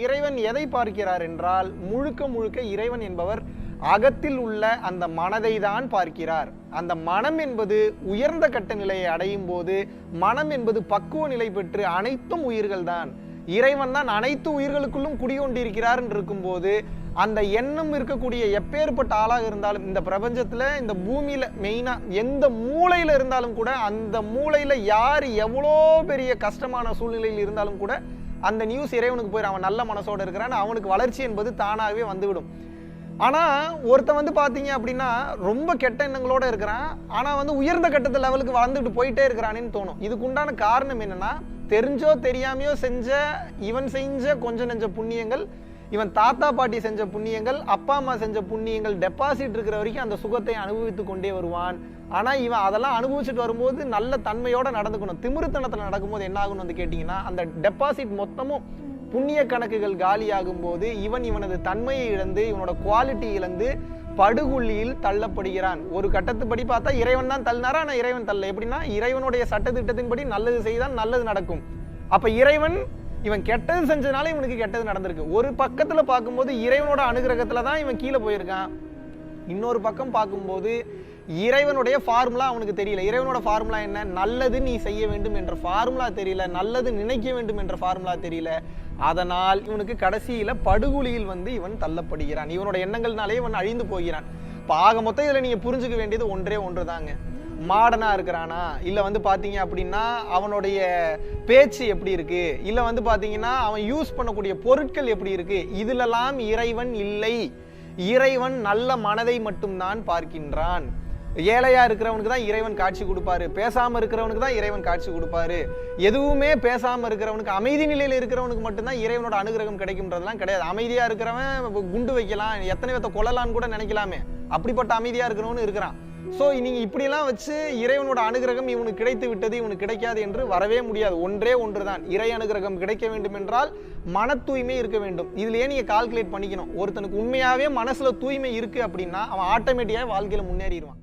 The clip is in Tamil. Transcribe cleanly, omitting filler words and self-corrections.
இறைவன் எதை பார்க்கிறார் என்றால் முழுக்க முழுக்க இறைவன் என்பவர் அகத்தில் உள்ள அந்த மனதை தான் பார்க்கிறார். அந்த மனம் என்பது உயர்ந்த கட்ட நிலையை அடையும் போது மனம் என்பது பக்குவ நிலை பெற்று அனைத்தும் உயிர்கள் தான், இறைவன் தான் அனைத்து உயிர்களுக்குள்ளும் குடிகொண்டிருக்கிறார் என்று இருக்கும்போது அந்த எண்ணம் இருக்கக்கூடிய எப்பேற்பட்ட ஆளாக இருந்தாலும் இந்த பிரபஞ்சத்துல இந்த பூமியில மெயினா எந்த மூலையில இருந்தாலும் கூட அந்த மூலையில யார் எவ்வளோ பெரிய கஷ்டமான சூழ்நிலையில் இருந்தாலும் கூட அந்த நியூஸ் இறைவனுக்கு போயிடும். அவன் நல்ல மனசோட இருக்கிறான், அவனுக்கு வளர்ச்சி என்பது தானாகவே வந்துவிடும். ஆனா ஒருத்தன் பாத்தீங்க அப்படின்னா ரொம்ப கெட்ட எண்ணங்களோட இருக்கிறான், ஆனா உயர்ந்த கட்டத்து லெவலுக்கு வளர்ந்துட்டு போயிட்டே இருக்கிறான்னு தோணும். இதுக்கு உண்டான காரணம் என்னன்னா, தெரிஞ்சோ தெரியாமையோ செஞ்ச இவன் செஞ்ச கொஞ்ச நெஞ்ச புண்ணியங்கள், இவன் தாத்தா பாட்டி செஞ்ச புண்ணியங்கள், அப்பா அம்மா செஞ்ச புண்ணியங்கள் டெபாசிட் இருக்கிற வரைக்கும் அந்த சுகத்தை அனுபவித்து கொண்டே வருவான். ஆனா இவன் அதெல்லாம் அனுபவிச்சுட்டு வரும்போது நல்ல தன்மையோட நடந்துக்கணும். திமிருத்தனத்துல நடக்கும்போது என்ன ஆகும்னு கேட்டீங்கன்னா, அந்த டெபாசிட் மொத்தமும் புண்ணிய கணக்குகள் காலியாகும் போது இவனது தன்மையை இழந்து இவனோட குவாலிட்டி இழந்து படுகுழியில் தள்ளப்படுகிறான். ஒரு கட்டத்துப்படி பார்த்தா இறைவன் தான் தள்ளினாரா, ஆனா இறைவன் தள்ள எப்படின்னா இறைவனுடைய சட்டத்திட்டத்தின்படி நல்லது செய்தால் நல்லது நடக்கும். அப்ப இறைவன் இவன் கெட்டது செஞ்சதுனால இவனுக்கு கெட்டது நடந்திருக்கு. ஒரு பக்கத்துல பார்க்கும்போது இறைவனோட அனுகிரகத்துல தான் இவன் கீழே போயிருக்கான். இன்னொரு பக்கம் பார்க்கும்போது இறைவனுடைய ஃபார்முலா அவனுக்கு தெரியல. இறைவனோட ஃபார்முலா என்ன? நல்லது நீ செய்ய வேண்டும் என்ற ஃபார்முலா தெரியல, நல்லது நினைக்க வேண்டும் என்ற ஃபார்முலா தெரியல. அதனால் இவனுக்கு கடைசியில படுகுழியில் இவன் தள்ளப்படுகிறான். இவனோட எண்ணங்கள்னாலே இவன் அழிந்து போகிறான். ஆக மொத்தம் இதுல நீங்க புரிஞ்சுக்க வேண்டியது ஒன்றே ஒன்றுதாங்க. மாடனா இருக்கிறானா, இல்ல பாத்தீங்க அப்படின்னா அவனுடைய பேச்சு எப்படி இருக்கு, இல்ல பாத்தீங்கன்னா அவன் யூஸ் பண்ணக்கூடிய பொருட்கள் எப்படி இருக்கு, இதுலெல்லாம் இறைவன் இல்லை. இறைவன் நல்ல மனதை மட்டும்தான் பார்க்கின்றான். ஏழையா இருக்கிறவனுக்கு தான் இறைவன் காட்சி கொடுப்பாரு, பேசாம இருக்கிறவனுக்கு தான் இறைவன் காட்சி கொடுப்பாரு. எதுவுமே பேசாம இருக்கிறவனுக்கு, அமைதி நிலையில இருக்கிறவனுக்கு மட்டும்தான் இறைவனோட அனுகிரகம் கிடைக்கும்ன்றதெல்லாம் கிடையாது. அமைதியா இருக்கிறவன் குண்டு வைக்கலாம், எத்தனை பேத்த கொல்லலான்னு கூட நினைக்கலாமே, அப்படிப்பட்ட அமைதியா இருக்கிறவனு இருக்கிறான். சோ நீங்க இப்படியெல்லாம் வச்சு இறைவனோட அனுகிரகம் இவனுக்கு கிடைத்து விட்டது இவனுக்கு கிடைக்காது என்று வரவே முடியாது. ஒன்றே ஒன்றுதான், இறை அனுகிரகம் கிடைக்க வேண்டும் என்றால் மன தூய்மை இருக்க வேண்டும். இதுலயே நீங்க கால்குலேட் பண்ணிக்கணும். ஒருத்தனுக்கு உண்மையாவே மனசுல தூய்மை இருக்கு அப்படின்னா அவன் ஆட்டோமேட்டிக்கா வாழ்க்கையில முன்னேறிடுவான்.